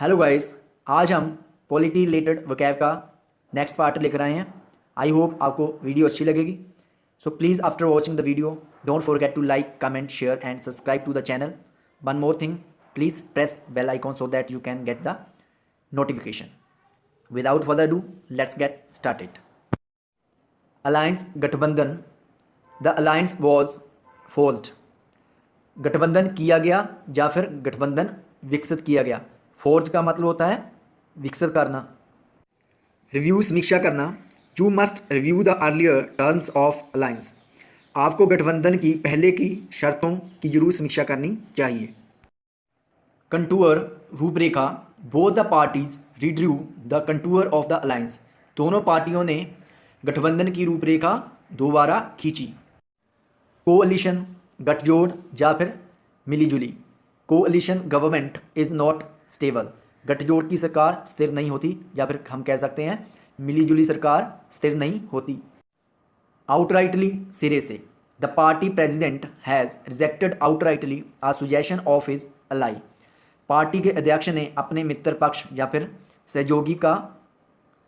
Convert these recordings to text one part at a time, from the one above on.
Hello guys, आज हम polity related vocab का नेक्स्ट पार्ट लेकर आए हैं। आई होप आपको वीडियो अच्छी लगेगी। So please after watching the video don't forget to like, comment, share and subscribe to the channel. One more thing, please press bell icon so that you can get the notification. Without further do, let's get started. Alliance गठबंधन। The alliance was forced. गठबंधन किया गया या फिर गठबंधन विकसित किया गया। फोर्ज का मतलब होता है विकसित करना। रिव्यू, समीक्षा करना। You must review the earlier terms of alliance. आपको गठबंधन की पहले की शर्तों की जरूर समीक्षा करनी चाहिए। कंटूर, रूपरेखा। Both the parties redrew the contour of the alliance. दोनों पार्टियों ने गठबंधन की रूपरेखा दोबारा खींची। कोअलिशन, गठजोड़ या फिर मिलीजुली। Coalition government is not stable. गठजोड़ की सरकार स्थिर नहीं होती, या फिर हम कह सकते हैं मिलीजुली सरकार स्थिर नहीं होती। आउटराइटली, सिरे से। The party president has rejected outrightly a suggestion of his ally. Party के अध्यक्ष ने अपने मित्र पक्ष या फिर सहयोगी का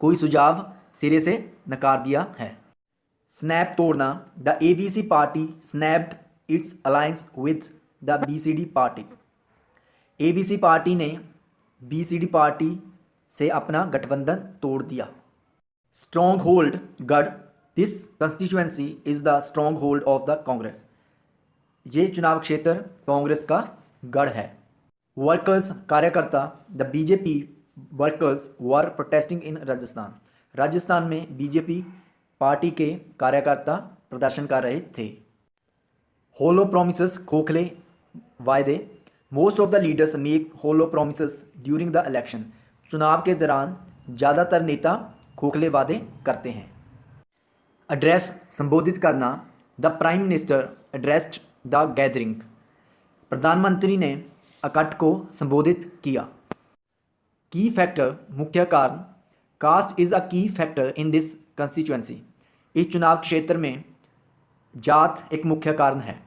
कोई सुझाव सिरे से नकार दिया है। स्नैप तोड़ना। The ABC party snapped its alliance with the BCD party. ABC party ने बीसीडी पार्टी से अपना गठबंधन तोड़ दिया। स्ट्रॉन्ग होल्ड गढ़। This constituency is the stronghold of the Congress. ये चुनाव क्षेत्र कांग्रेस का गढ़ है। वर्कर्स, कार्यकर्ता। The BJP workers were protesting in Rajasthan. Rajasthan में बीजेपी पार्टी के कार्यकर्ता प्रदर्शन कर रहे थे। होलो प्रोमिसेस, खोखले वायदे। Most of the leaders make hollow promises during the election. चुनाव के दौरान ज़्यादातर नेता खोखले वादे करते हैं। एड्रेस, संबोधित करना। The prime minister addressed the gathering. प्रधानमंत्री ने इकट्ठ को संबोधित किया। की फैक्टर, मुख्य कारण। कास्ट इज़ अ की फैक्टर इन दिस कंस्टिट्यूएंसी। इस चुनाव क्षेत्र में जात एक मुख्य कारण है।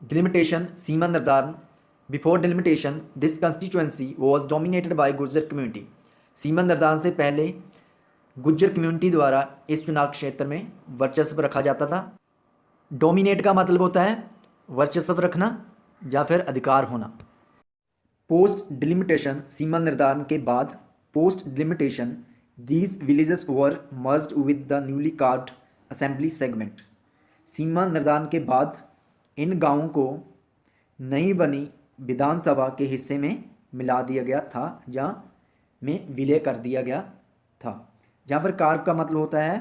डिलिमिटेशन, सीमा निर्धारण। Before delimitation this constituency was dominated by Gurjar community. सीमा निर्धारण से पहले गुज्जर कम्युनिटी द्वारा इस चुनाव क्षेत्र में वर्चस्व रखा जाता था। डोमिनेट का मतलब होता है वर्चस्व रखना या फिर अधिकार होना। पोस्ट डिलिमिटेशन, सीमा निर्धारण के बाद post delimitation these villages were merged with the newly carved assembly segment. सीमा निर्धारण के बाद इन गांवों को नई बनी विधानसभा के हिस्से में मिला दिया गया था या में विलय कर दिया गया था। जहाँ पर कार्व का मतलब होता है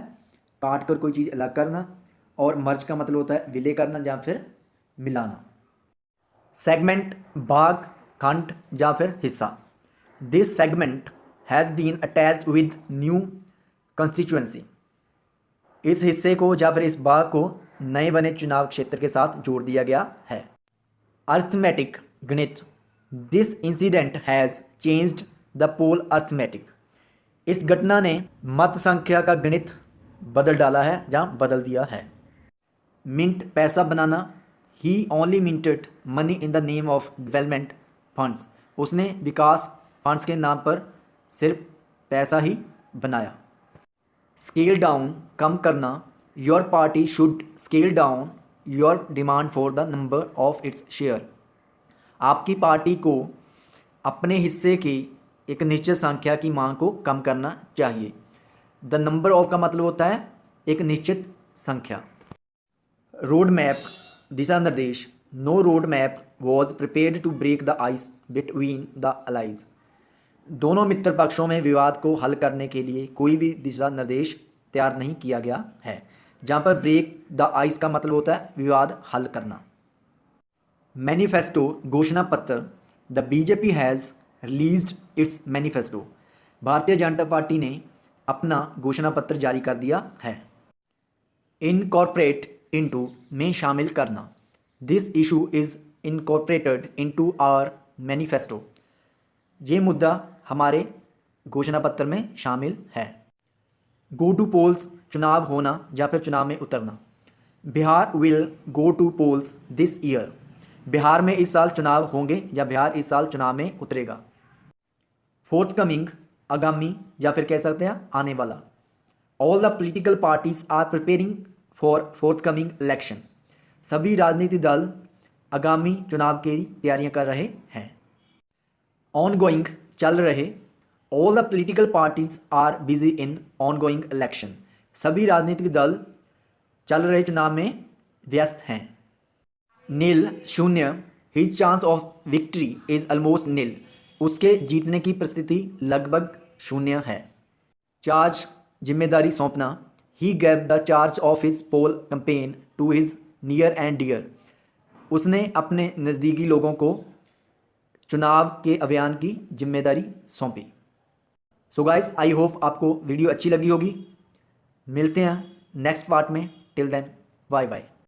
काट कर कोई चीज़ अलग करना, और मर्ज का मतलब होता है विलय करना या फिर मिलाना। सेगमेंट, भाग, खंड या फिर हिस्सा। This segment has been attached with new constituency. इस हिस्से को या फिर इस भाग को नए बने चुनाव क्षेत्र के साथ जोड़ दिया गया है। अर्थमेटिक, गणित। This incident has changed the poll arithmetic. इस घटना ने मत संख्या का गणित बदल डाला है या बदल दिया है। मिंट, पैसा बनाना। He only minted money in the name of development funds. उसने विकास फंड्स के नाम पर सिर्फ पैसा ही बनाया। स्केल डाउन, कम करना। Your party should scale down your demand for the number of its share. आपकी पार्टी को अपने हिस्से की एक निश्चित संख्या की मांग को कम करना चाहिए। द नंबर ऑफ का मतलब होता है एक निश्चित संख्या। रोड मैप, दिशा निर्देश। No road map was prepared to break the ice between the allies. दोनों मित्र पक्षों में विवाद को हल करने के लिए कोई भी दिशा निर्देश तैयार नहीं किया गया है। जहाँ पर ब्रेक द आइस का मतलब होता है विवाद हल करना। मैनिफेस्टो, घोषणा पत्र। The BJP has released it's manifesto. Bharatiya Janata party ने अपना घोषणा पत्र जारी कर दिया है। इनकॉर्पोरेट इनटू, में शामिल करना। This issue is incorporated into our manifesto. ये मुद्दा हमारे घोषणा पत्र में शामिल है। गो टू पोल्स, चुनाव होना या फिर चुनाव में उतरना। Bihar will go to polls this year. Bihar में इस साल चुनाव होंगे या बिहार इस साल चुनाव में उतरेगा। फोर्थकमिंग आगामी या फिर कह सकते हैं आने वाला। All the political parties are preparing for forthcoming election. सभी राजनीतिक दल आगामी चुनाव की तैयारियां कर रहे हैं। ऑनगोइंग चल रहे। All the political parties are busy in ongoing election. सभी राजनीतिक दल चल रहे चुनाव में व्यस्त हैं। नील शून्य। His chance of victory is almost nil. उसके जीतने की परिस्थिति लगभग शून्य है। चार्ज जिम्मेदारी सौंपना। He gave the charge of his poll campaign to his near and dear. उसने अपने नज़दीकी लोगों को चुनाव के अभियान की जिम्मेदारी सौंपी। सो गाइस, आई होप आपको वीडियो अच्छी लगी होगी। मिलते हैं नेक्स्ट पार्ट में। Till then, bye bye.